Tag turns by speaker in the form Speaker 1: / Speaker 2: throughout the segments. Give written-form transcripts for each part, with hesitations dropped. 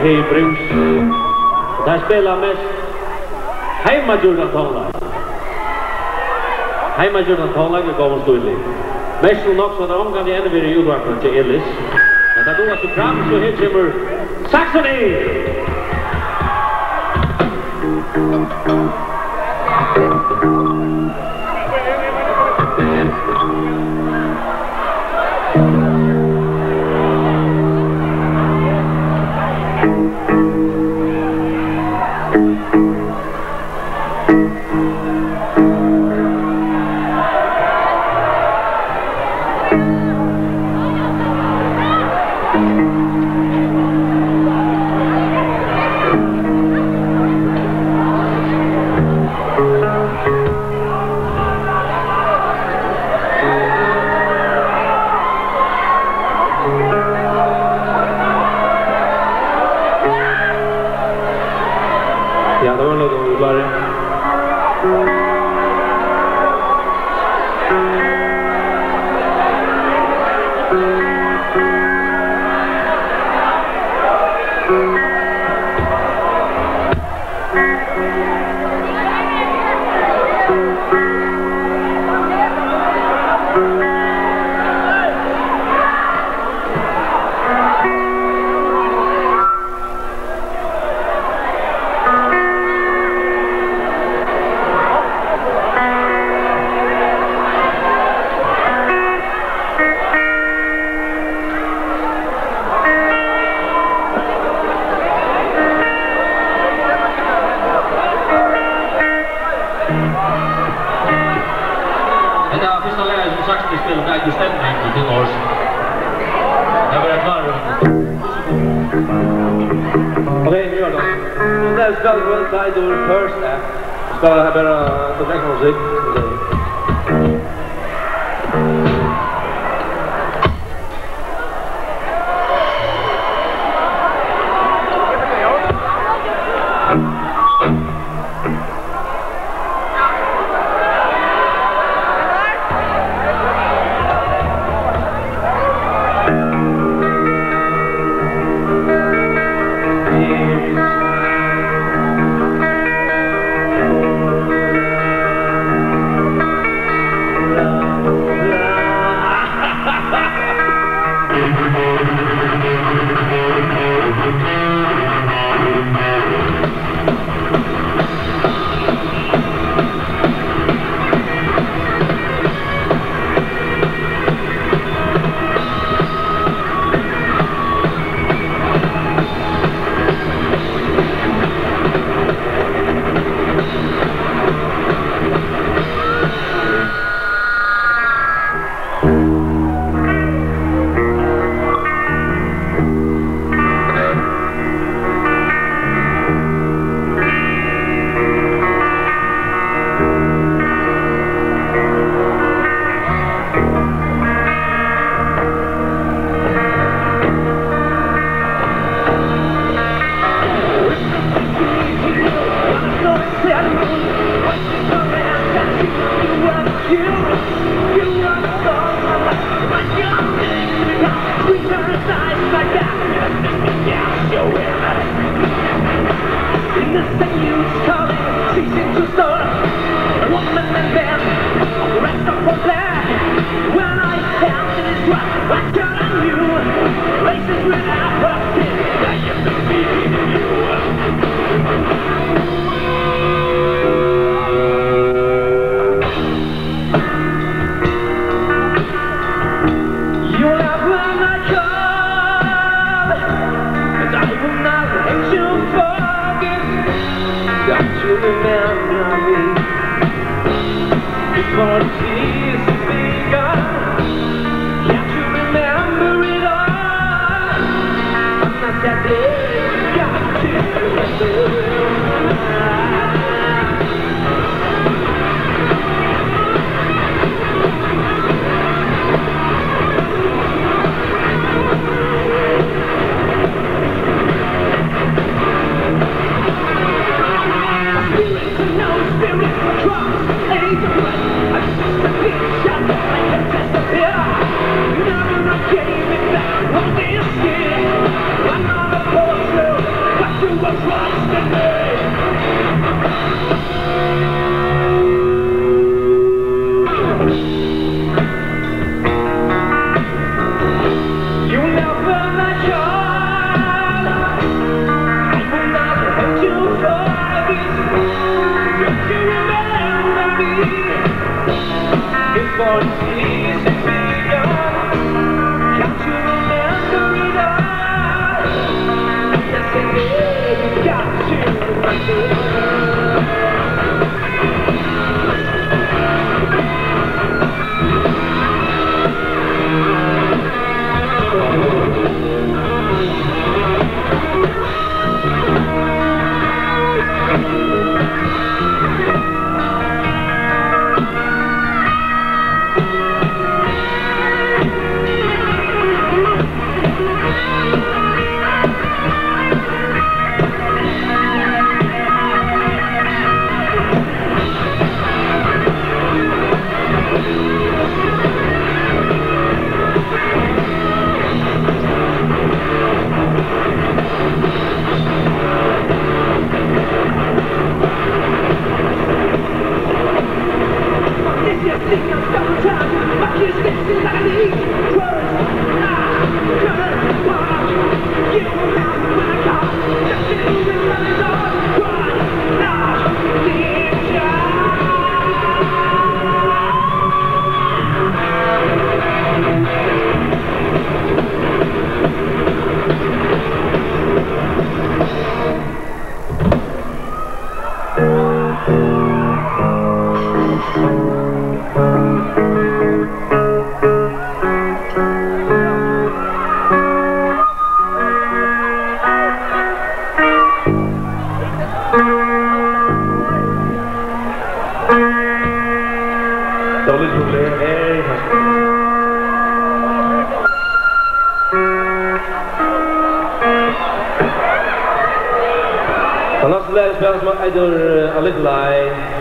Speaker 1: Hej Bruce. Där spelar mest hemmagjorda tonlag. Hemmagjorda tonlag är gången ståelig. Mest och också när omgången ännu vid utvarpen till Ellis. Men där då så fram så här kommer Saxony!
Speaker 2: Ja, det var något bara.
Speaker 1: Saxony spelar med August Stenberg till Norge. Jag börjar klara.
Speaker 2: Okej, nu gör det. Där ska vi väl ta i first act. Ska jag bara ta direkt musik.
Speaker 3: One day you're scared, one other poor
Speaker 2: Spells maar uit door A Little Lie.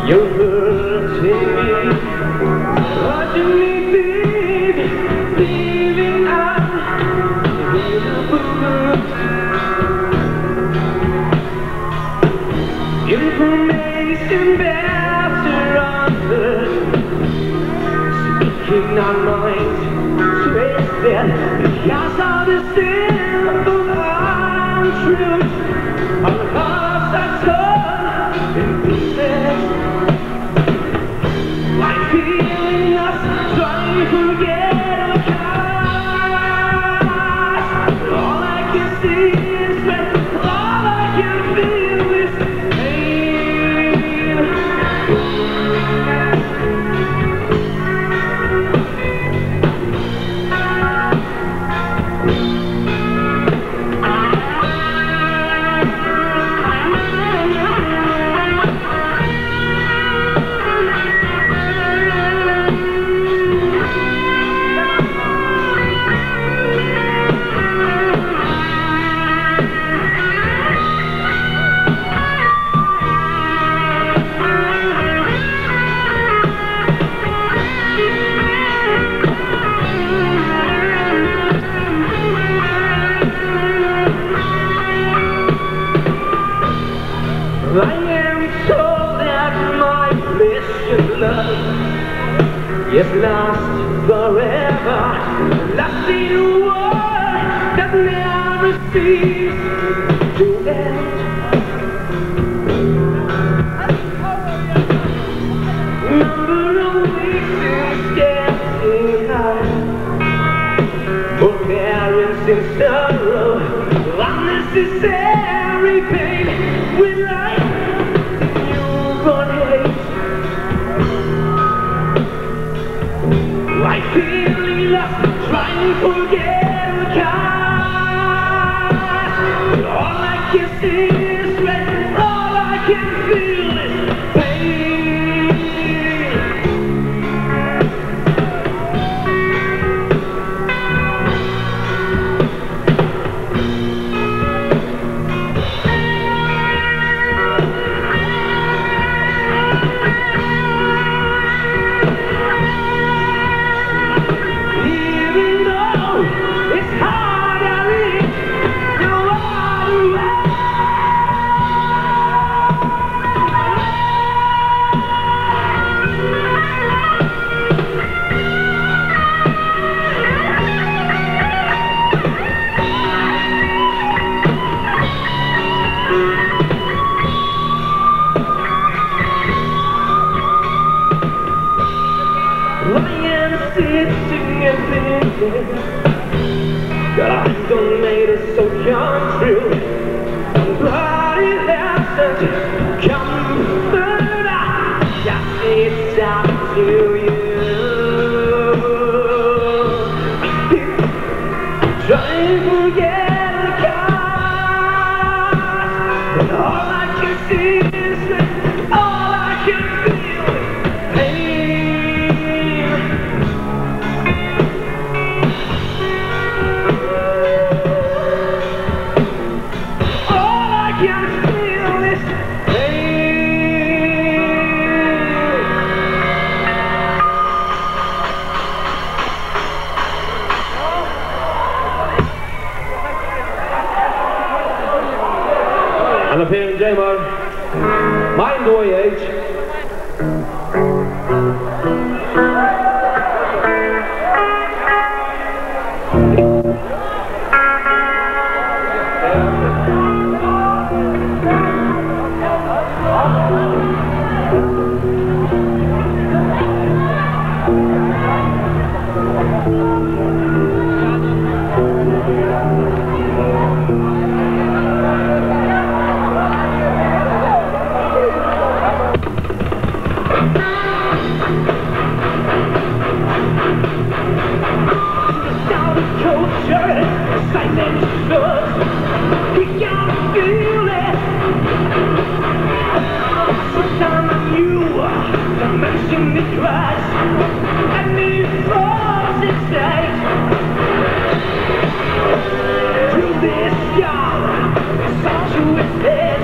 Speaker 2: You're hurting me, watching me baby, leaving out information bears surrounded, speaking our minds, twisted, because of the simple untruth, our hearts are torn in pieces. Like feeling us, trying to forget our past. All I can see is red, all I can feel is pain. I am told that my mission love is lost forever, lost in a war that never ceases to end. Number of weeks is getting high, for parents in sorrow, unnecessary pain with life. Like feeling lost, trying to forget the past. All I can see is red, all I can feel is pain. Sitting and thinking that I don't made it so come true, but it hasn't come through. Just it's up to you. Trying to forget the past, and all I can see is that all I can feel is pain. All I can feel is
Speaker 1: And up here in J-Mod, Mind the Age. We gotta feel
Speaker 2: God, it's all twisted.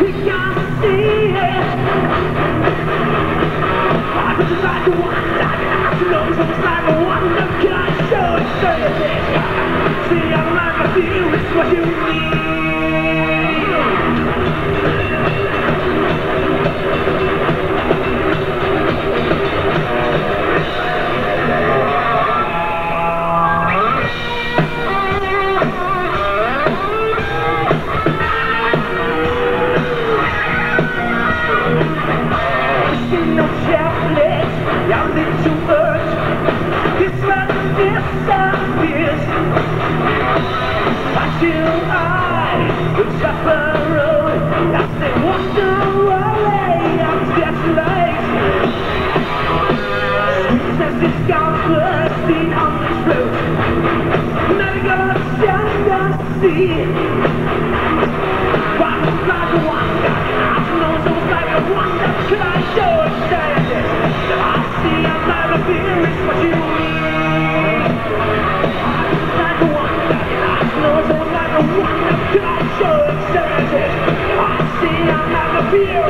Speaker 2: We can't see it. I was just like the one that I know it's almost like the one that can show it, see, I'm like I feel it's what you need. No chaplet, I'm in too much. This man disappears. Until I reach up a road, I say, what's the way? I'm just like sweet as this gone bursting on this road. Never gonna stand and see. Why was like a wonder? I know it's almost like a wonder. Can I show it? I see I'm not a fear, it's what you need. Like a wonder, I know it's almost like a wonder. Can I show it? I see I'm not a fear.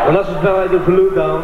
Speaker 3: En als de snelheid de vloed dan.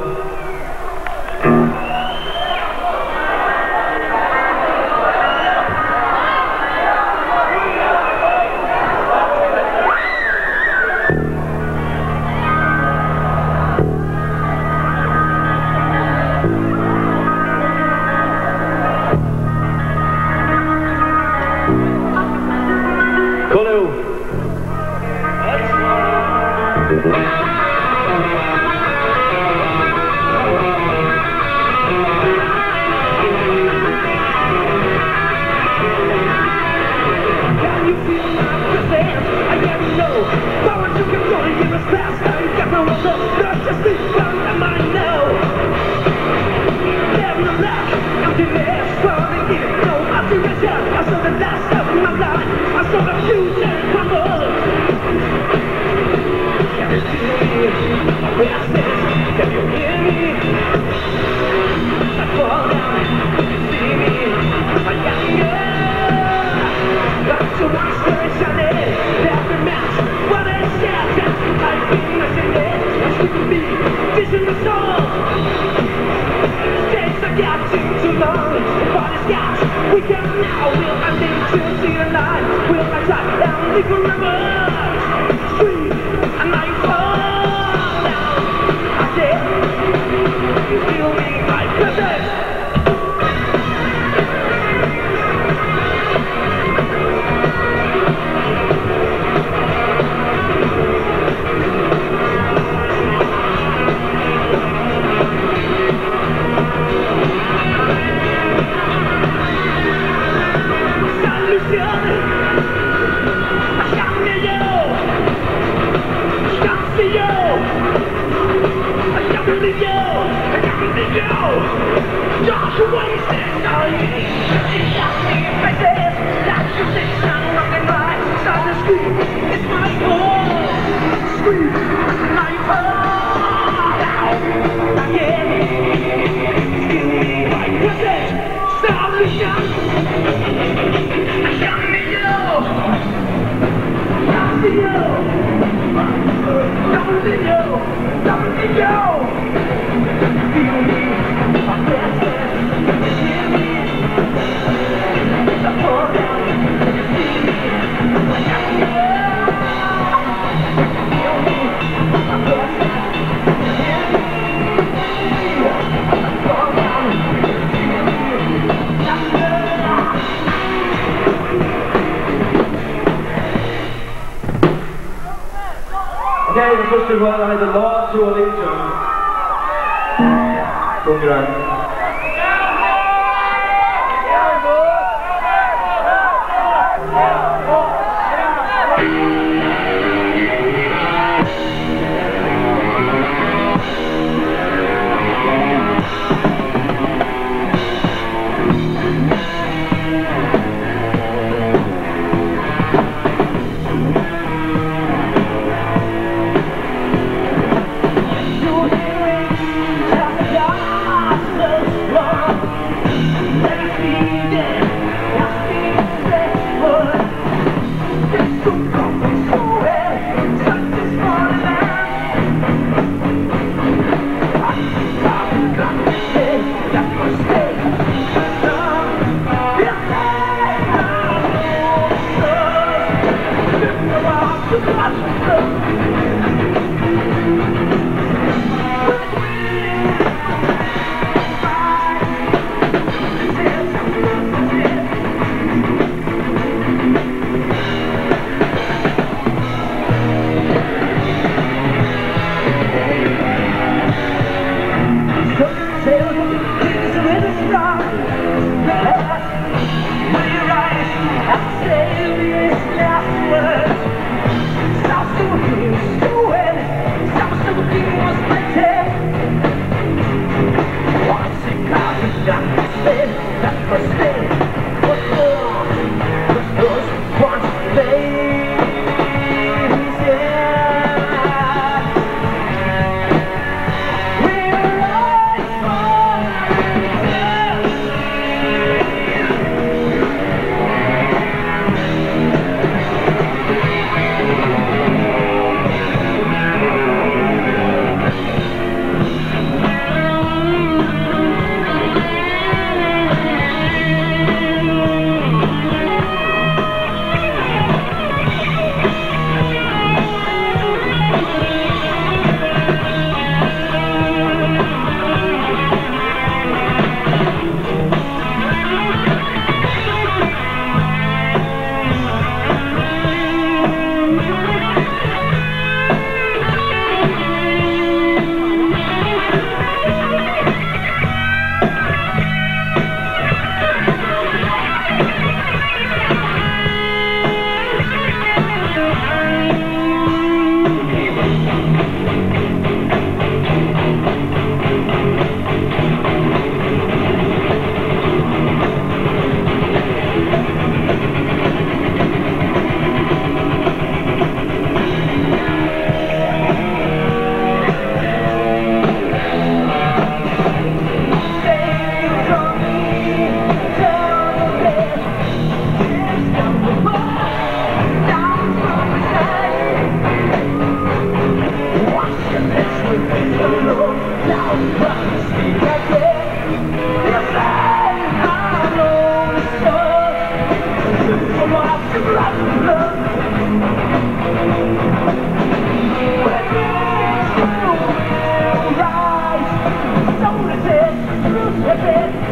Speaker 2: You feel me, my presence.
Speaker 3: Okay, we first of all, I had a lot to all each other. Congrats.
Speaker 2: Rise, so is it,